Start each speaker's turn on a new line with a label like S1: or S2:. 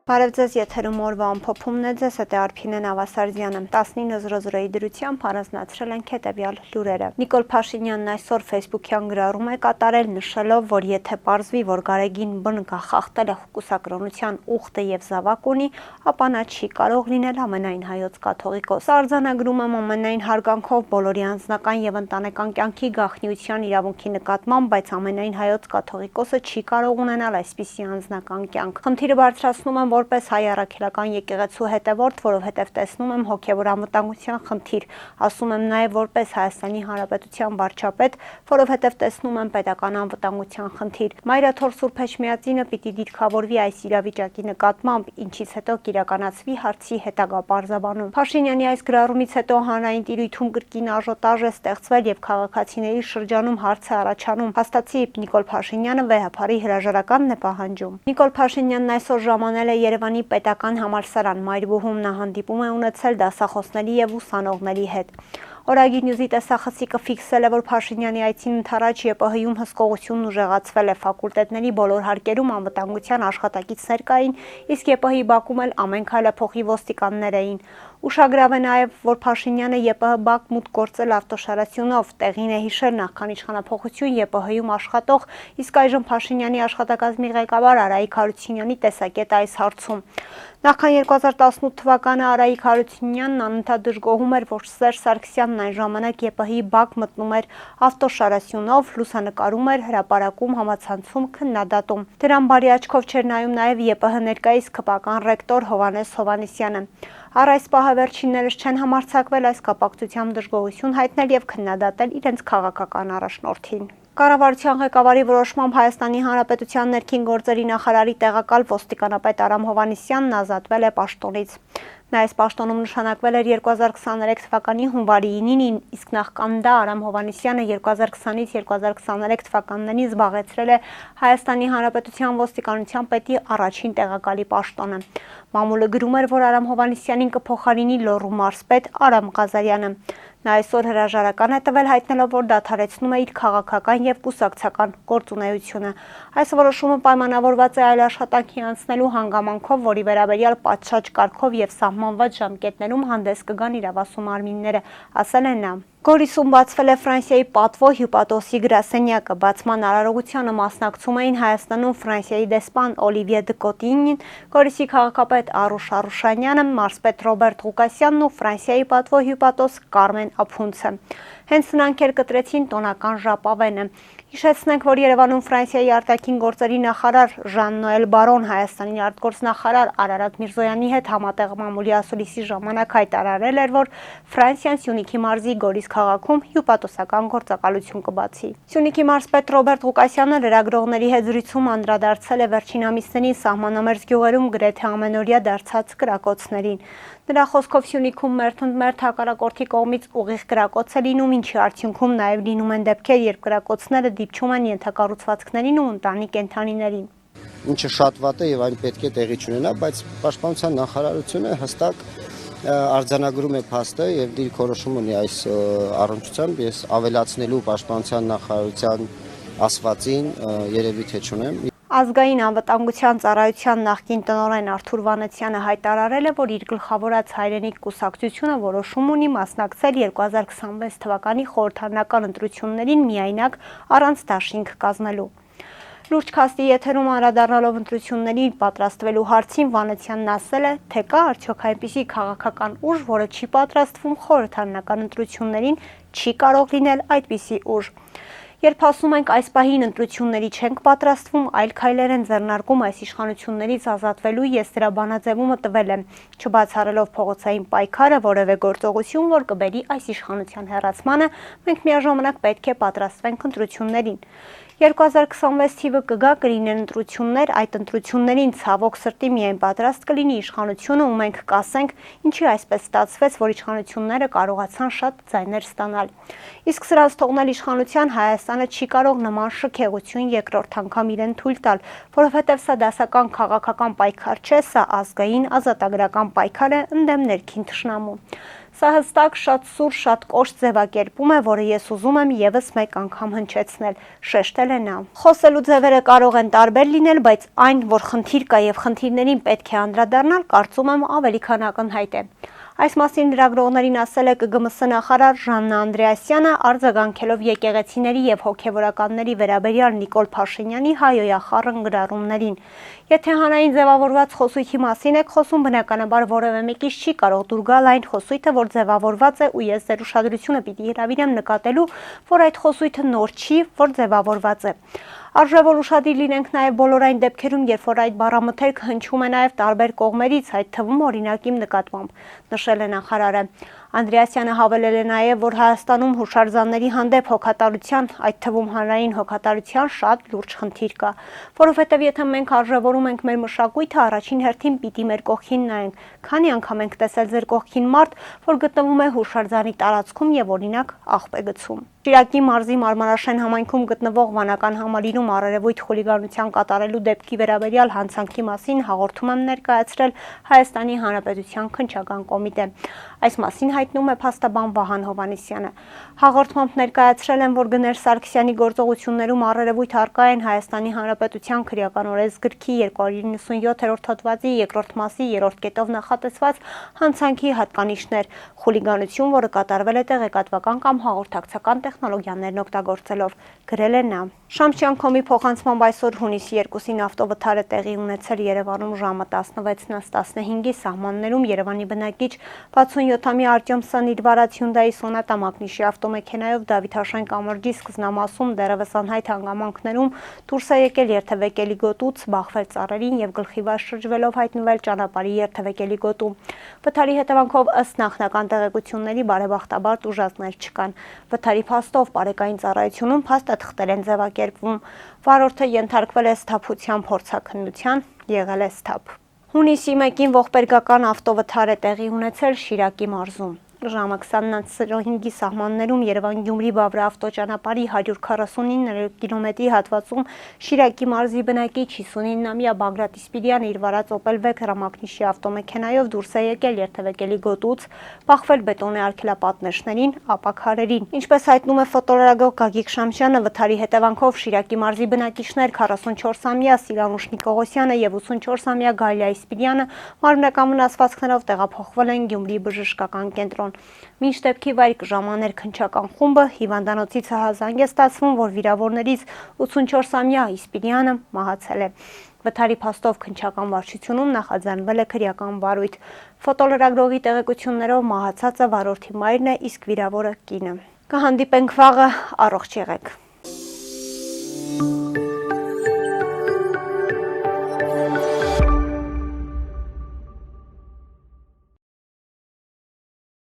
S1: Բարև ձեզ, եթերում օրվա ամփոփումն է, ձեզ հետ է Արփինեն Ավասարդյանը։ 19:00-ի դրությամբ առանձնացրել ենք հետևյալ լուրերը։ Նիկոլ Փաշինյանն այսօր Facebook-յան գրառում է կատարել, նշելով, որ եթե պարզվի, որ Գարեգին ԲՆԿ խախտել է կուսակրոնության ուխտը եւ զավակ ունի, ապա նա չի կարող լինել ամենայն հայոց կաթողիկոս։ Արձանագրում եմ ամենայն հարգանքով բոլորի անձնական եւ ընտանեկան կյանքի գաղտնիության իրավունքի նկատմամբ, բայց ամենայն հայոց կաթողիկոսը չի կարող ունենալ այսպիսի անձնական կյանք։ Խնդիրը բարձրացնում եմ որպես հայ առաքելական եկեղեցու հետևորդ, որովհետև տեսնում եմ հոգևոր անվտանգության խնդիր, ասում եմ նաև որպես Հայաստանի Հանրապետության վարչապետ, որովհետև տեսնում եմ պետական անվտանգության խնդիր։ Մայրաթոր Սուրբ Էջմիածինը պիտի դիրքավորվի այս իրավիճակի նկատմամբ, ինչից հետո կիրականացվի հարցի հետագա պարզաբանում։ Փաշինյանի այս գրառումից հետո հանրային տիրույթում կրկին աժոտաժ է ստեղծվել եւ քաղաքացիների շրջանում հարց է առաջանում, հաստատի Նիկոլ Փաշինյանը վեհապարի հրաժարականն է պահանջում։ Նիկոլ Փաշինյանն այսօր ժամանել է Երևանի պետական համալսարան, Մայրբուհում նա հանդիպում է ունեցել դասախոսների եւ ուսանողների հետ։ Օրագիր նյուզի տեսախցիկը ֆիքսել է, որ Փաշինյանի այցին ընդառաջ ԵՊՀ-ում հսկողությունն ուժեղացվել է, ֆակուլտետների բոլոր հարկերում անվտանգության աշխատակիցներ կային, իսկ ԵՊՀ-ի բակում էլ ամեն քայլափոխի ոստիկաններ էին։ Ուշագրավ է նաև, որ Փաշինյանը ԵՊՀ բակ մուտք գործել ավտոշարասյունով, տեղին է հիշել նախքան իշխանափոխություն ԵՊՀ-ում աշխատող, իսկ այժմ Փաշինյանի աշխատակազմի ղեկավար Արայիկ Հարությունյանի տեսակետը այս հարցում։ Նախքան 2018 թվականը Արայիկ Հարությունյանն անընդհատ դժգոհում էր, որ Սերժ Սարգսյանն այն ժամանակ ԵՊՀ-ի բակ մտնում էր ավտոշարասյունով, լուսանկարում էր, հրապարակում, համացանցում, քննադատում։ Դրան բարի աչքով չէր նայում նաև ԵՊՀ ներկայիս ԿՊ ռեկտոր Հովհաննես Հովհաննիսյանը։ Առ այս պահը վերջիններս չեն համարձակվել այս կապակցությամբ դժգոհություն հայտնել եւ քննադատել իրենց քաղաքական առաջնորդին։ Կառավարության ղեկավարի որոշմամբ Հայաստանի Հանրապետության ներքին գործերի նախարարի տեղակալ ոստիկանապետ Արամ Հովհաննիսյանն ազատվել է պաշտոնից։ Նա այս պաշտոնում նշանակվել էր 2023 թվականի հունվարի 9-ին, իսկ նախքան դա Արամ Հովհաննիսյանը 2020-ից 2023 թվականներին զբաղեցրել է Հայաստանի Հանրապետության ոստիկանության պետի առաջին տեղակալի պաշտոնը։ Մամուլը գրում էր, որ Արամ Հովհաննիսյանին կփոխարինի Լոռու մարզպետ Արամ Ղազարյանը։ Նա այսօր հրաժարական է տվել, հայտնելով, որ դադարեցնում է իր քաղաքական եւ կուսակցական գործունեությունը։ Այս որոշումը պայմանավորված է այլ աշխատանքի անցնելու հանգամանքով, որի վերաբերյալ պատշաճ կարգով եւ սահմանված ժամկետներում հանդես կգան իրավասու մարմինները, ասել է նա։ Գորիսում բացվել է Ֆրանսիայի պատվո հյուպատոսի գրասենյակը։ Բացման արարողությանը մասնակցում էին Հայաստանում Ֆրանսիայի դեսպան Օլիվիե Դկոտինին, Գորիսի քաղաքապետ Արուշ Արուշանյանը, մարզպետ Ռոբերտ Ղուկասյանն ու Ֆրանսիայի պատվո հյուպատոս Կարմեն Ափունցը։ Հենց նրանք էլ կտրեցին տոնական ժապավենը։ Հիշեցնենք, որ Երևանում Ֆրանսիայի արտաքին գործերի նախարար Ժան-Նոել Բարոն Հայաստանի արտգործնախարար Արարատ Միրզոյանի հետ համատեղ մամուլի ասուլիսի ժամանակ հայտարարել էր, որ Ֆրանսիան Սյունիքի մարզի Գորիս քաղաքում հյուպատոսական գործակալություն կբացի։ Սյունիքի մարզպետ Ռոբերտ Ղուկասյանը լրագրողների հետ զրույցում անդրադարձել է վերջին ամիսներին սահմանամերձ գյուղերում գրեթե ամենօրյա դարձած կրակոցներին։ Նրա խոսքով Սյունիքում մերթ հակառակորդի կողմից ուղիղ կրակոց է լինում, ինչի արդյունքում նաև լինում են դեպքեր, երբ կրակոցները դիպչում են ենթակառուցվածքներին ու ընտանի կենդանիներին։
S2: Ինչը շատ վատ է եւ այն պետք է տեղի չունենա, բայց պաշտպանության նախարարությունը հստակ արձանագրում է փաստը եւ դիրքորոշում ունի այս առնչությամբ։ Ես ավելացնելու պաշտպանության նախարարության ասվածին երևի թե չունեմ։
S1: Ազգային անվտանգության ծառայության նախկին տնօրեն Արթուր Վանեցյանը հայտարարել է, որ իր գլխավորած հայրենիք կուսակցությունը որոշում ունի մասնակցել 2026 թվականի խորհրդարանական ընտրություններին միայնակ առանց դաշինք կազմելու։ Լուրջ քաստի եթերում անդրադառնալով ընտրություններին պատրաստվելու հարցին Վանեցյանն ասել է, թե կա արդյոք այնպիսի քաղաքական ուժ, որը չի պատրաստվում խորհրդարանական ընտրություններին, չի կարող լինել այդպիսի ուժ։ Երբ ասում ենք այս պահին ընտրությունների չենք պատրաստվում, այլ քայլեր են ձեռնարկում այս իշխանություններից ազատվելու, ես դրա բանաձևումը տվել եմ, չբացառելով փողոցային պայքարը, որևէ գործողություն, որ կբերի այս իշխանության հեռացմանը, մենք միաժամանակ պետք է պատրաստվենք ընտրություններին։ 2026 թիվը կգա, կլինեն ընտրություններ, այդ ընտրություններին ցավոք սրտի միայն պատրաստ կլինի իշխանությունը ու մենք կասենք, ինչի այսպես ստացվեց, որ իշխանությունները կարողացան շատ ձայներ ստանալ։ Իսկ սրանց թողնել իշխանության Հայաստանը չի կարող նման շքեղություն երկրորդ անգամ իրեն թույլ տալ, որովհետև սա դասական քաղաքական պայքար չէ, սա ազգային ազատագրական պայքար է ընդդեմ ներքին թշնամու։ Սա հստակ շատ սուր, շատ կոշտ ձևակերպում է, որը ես ուզում եմ եւս մեկ անգամ հնչեցնել, շեշտել է նա։ Խոսելու ձևերը կարող են տարբեր լինել, բայց այն, որ խնդիր կա եւ խնդիրներին պետք է անդրադառնալ, կարծում եմ ավելի քան ակնհայտ է։ Այս մասին լրագրողներին ասել է ԿԳՄՍ նախարար Ժաննա Անդրեասյանը, արձագանքելով եկեղեցիների եւ հոգեվորականների վերաբերյալ Նիկոլ Փաշինյանի հայոյախառն գրառումներին։ Եթե հանրային ձևավորված խոսույթի մասին եք խոսում, բնականաբար որևէ մեկից չի կարող դուր գալ այն խոսույթը, որ ձևավորված է, ու ես ձեր ուշադրությունը պիտի հրավիրեմ նկատելու, որ այդ խոսույթը նոր չի, որ ձևավորված է։ Արժե որ ուշադիր լինենք նաև բոլոր այն դեպքերում, երբ որ այդ բառամթերքը հնչում է նաև տարբեր կողմերից, այդ թվում օրինակ իմ նկատմամբ, նշել է նախարարը։ Անդրեասյանը հավելել է նաև, որ Հայաստանում հուշարձանների հանդեպ հոգատարության, այդ թվում հանրային հոգատարության շատ լուրջ խնդիր կա, որովհետև եթե մենք արժևորում ենք մեր մշակույթը, առաջին հերթին պիտի մեր կողքին նայենք, քանի անգամ ենք տեսել ձեր կողքին մարդ, որ գտնվում է հուշարձանի տարածքում եւ օրինակ աղբ է գցում։ Շիրակի մարզի Մարմարաշեն համայնքում գտնվող վանական համալիրում առերևույթ խուլիգանության կատարելու դեպքի վերաբերյալ հանցանքի մասին հաղորդում եմ ներկայացրել Հայաստանի Հանրապետության քննչական կոմիտե։ Այս մասին հայտնում է փաստաբան Վահան Հովհաննիսյանը։ Հաղորդմամբ ներկայացրել են, որ Գներ Սարգսյանի գործողություններում առերևույթ առկա են Հայաստանի Հանրապետության քրեական օրենսգրքի 297-րդ հոդվածի երկրորդ մասի 3-րդ կետով նախատեսված հանցանքի հատկանիշներ, խուլիգանություն, որը կատարվել է տեղեկատվական կամ հաղորդակցական տեխնոլոգիաներն օգտագործելով, գրել է նա։ Շամչյանքոմի փոխանցմամբ այսօր հունիսի 2-ին ավտովթար է տեղի ունեցել Երևանում ժամը 16-ից 15-ի սահմաններում Երևանի բնակիչ 67-ամյա Արտյոմ Սն իր վարած Hyundai Sonata մակնիշի ավտոմեքենայով Դավիթ Հաշան կամրջի սկզբնամասում դեռևս անհայտ հանգամանքներում դուրս է եկել երթևեկելի գոտուց, բախվել ծառերին եւ գլխի վրա շրջվելով հայտնվել ճանապարհի երթևեկելի գոտում։ Վթարի հետևանքով ըստ նախնական տեղեկությունների բարեբախտաբար տուժածներ չկան։ Վթարի փաստով բարեկային ծառայությունում փաստը թղթեր են ձևակերպվում։ Վարորդը ենթարկվել է սթափության փորձաքննության, եղել է սթափ։ Հունիսի 1-ին ողբերգական ավտովթար է տեղի ունեցել Շիրակի մարզում։ Ժամը 20:05-ի սահմաններում Երևան-Գյումրի Բավրա ավտոճանապարհի 149 կիլոմետրի հատվածում Շիրակի մարզի բնակիչ 59-ամյա Բագրատ Իսպիրյանը իր վարած Opel Vectra մակնիշի ավտոմեքենայով դուրս է եկել երթևեկելի գոտուց, բախվել բետոնե արգելապատնեշներին, ապա քարերին։ Ինչպես հայտնում է ֆոտոլրագրող Գագիկ Շամշյանը, վթարի հետևանքով Շիրակի մարզի բնակիչներ 44-ամյա Սիրանուշ Նիկողոսյանը եւ 84-ամյա Գալիա Իսպիրյանը մարմնական վնասվածքներով տեղափոխվել են Գյումրի բժշկական կենտրոն։ Մինչ դեպքի վայր կժամաներ քննչական խումբը հիվանդանոցից հազանգ է ստացվում, որ վիրավորներից 84-ամյա Իսպիրյանը մահացել է։ Վթարի փաստով քննչական վարչությունում նախաձեռնվել է քրեական վարույթ։ Ֆոտոլրագրողի տեղեկություններով մահացածը վարորդի մայրն է, իսկ վիրավորը կինը։ Կհանդիպենք վաղը, առողջ եղեք։